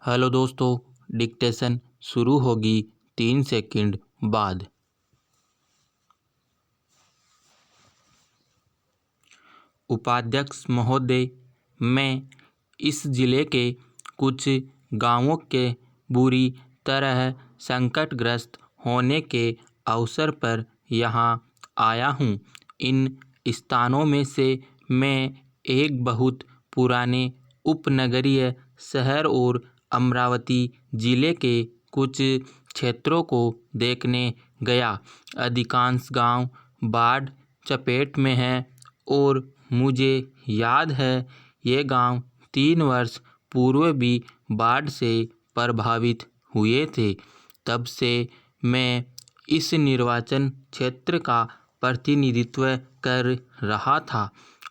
Hello दोस्तों, dictation शुरू होगी 3 सेकंड बाद। उपाध्यक्ष महोदय, मैं इस जिले के कुछ गांवों के बुरी तरह संकटग्रस्त होने के अवसर पर यहाँ आया हूँ। इन स्थानों में से मैं एक बहुत पुराने उपनगरीय शहर और अमरावती जिले के कुछ क्षेत्रों को देखने गया। अधिकांश गांव बाढ़ चपेट में हैं और मुझे याद है ये गांव 3 वर्ष पूर्व भी बाढ़ से प्रभावित हुए थे। तब से मैं इस निर्वाचन क्षेत्र का प्रतिनिधित्व कर रहा था।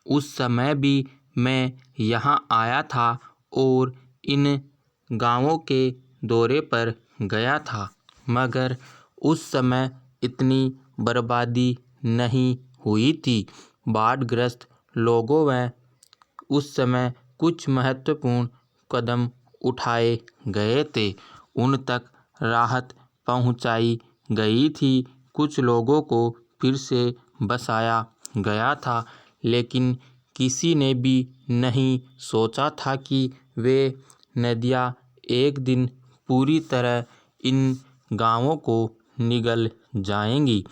उस समय भी मैं यहाँ आया था और इन गांवों के दौरे पर गया था, मगर उस समय इतनी बर्बादी नहीं हुई थी। बाढ़ग्रस्त लोगों व उस समय कुछ महत्वपूर्ण कदम उठाए गए थे। उन तक राहत पहुंचाई गई थी। कुछ लोगों को फिर से बसाया गया था, लेकिन किसी ने भी नहीं सोचा था कि वे नदियां एक दिन पूरी तरह इन गांवों को निगल जाएंगी।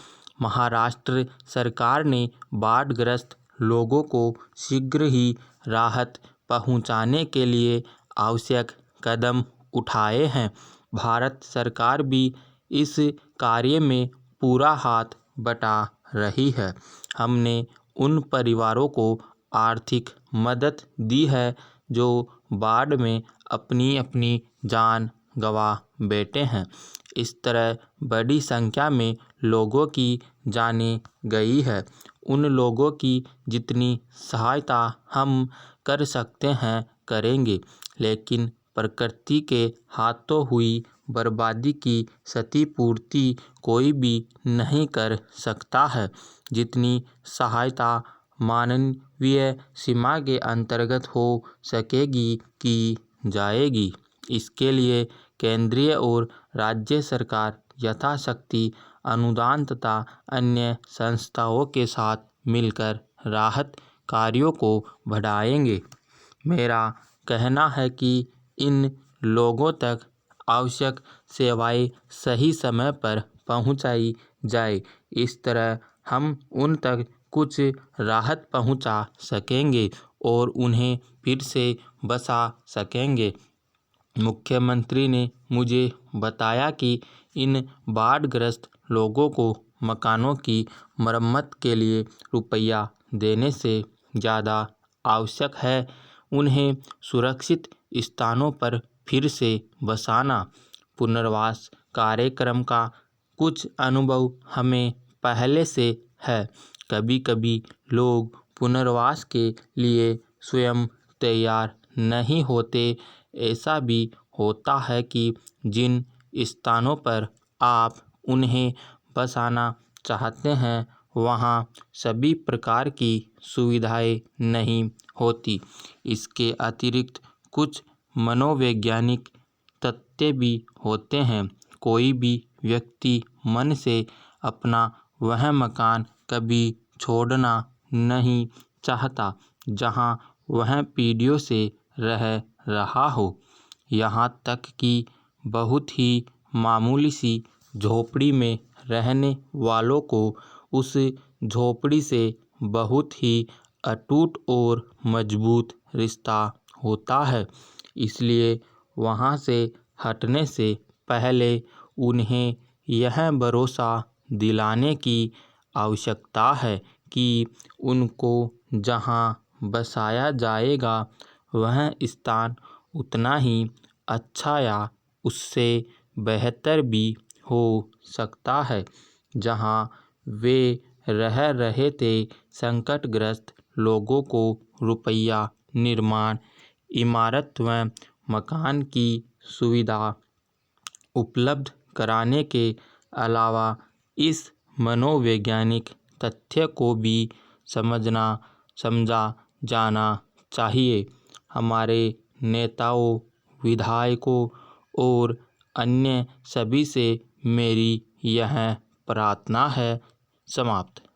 महाराष्ट्र सरकार ने बाढ़ग्रस्त लोगों को शीघ्र ही राहत पहुंचाने के लिए आवश्यक कदम उठाए हैं। भारत सरकार भी इस कार्य में पूरा हाथ बटा रही है। हमने उन परिवारों को आर्थिक मदद दी है जो बाढ़ में अपनी अपनी जान गंवा बैठे हैं। इस तरह बड़ी संख्या में लोगों की जानें गई है। उन लोगों की जितनी सहायता हम कर सकते हैं करेंगे, लेकिन प्रकृति के हाथों हुई बर्बादी की क्षतिपूर्ति कोई भी नहीं कर सकता है। जितनी सहायता मानवीय सीमा के अंतर्गत हो सकेगी की जाएगी। इसके लिए केंद्रीय और राज्य सरकार यथाशक्ति अनुदान तथा अन्य संस्थाओं के साथ मिलकर राहत कार्यों को बढ़ाएंगे। मेरा कहना है कि इन लोगों तक आवश्यक सेवाएं सही समय पर पहुंचाई जाए। इस तरह हम उन तक कुछ राहत पहुंचा सकेंगे और उन्हें फिर से बसा सकेंगे। मुख्यमंत्री ने मुझे बताया कि इन बाढ़ग्रस्त लोगों को मकानों की मरम्मत के लिए रुपया देने से ज़्यादा आवश्यक है उन्हें सुरक्षित स्थानों पर फिर से बसाना। पुनर्वास कार्यक्रम का कुछ अनुभव हमें पहले से है। कभी कभी लोग पुनर्वास के लिए स्वयं तैयार नहीं होते। ऐसा भी होता है कि जिन स्थानों पर आप उन्हें बसाना चाहते हैं वहाँ सभी प्रकार की सुविधाएं नहीं होती। इसके अतिरिक्त कुछ मनोवैज्ञानिक तथ्य भी होते हैं। कोई भी व्यक्ति मन से अपना वह मकान कभी छोड़ना नहीं चाहता जहां वह पीढ़ियों से रह रहा हो। यहाँ तक कि बहुत ही मामूली सी झोपड़ी में रहने वालों को उस झोपड़ी से बहुत ही अटूट और मजबूत रिश्ता होता है। इसलिए वहाँ से हटने से पहले उन्हें यह भरोसा दिलाने की आवश्यकता है कि उनको जहाँ बसाया जाएगा वह स्थान उतना ही अच्छा या उससे बेहतर भी हो सकता है जहाँ वे रह रहे थे। संकटग्रस्त लोगों को रुपया, निर्माण, इमारत व मकान की सुविधा उपलब्ध कराने के अलावा इस मनोवैज्ञानिक तथ्य को भी समझा जाना चाहिए। हमारे नेताओं विधायकों और अन्य सभी से मेरी यह प्रार्थना है। समाप्त।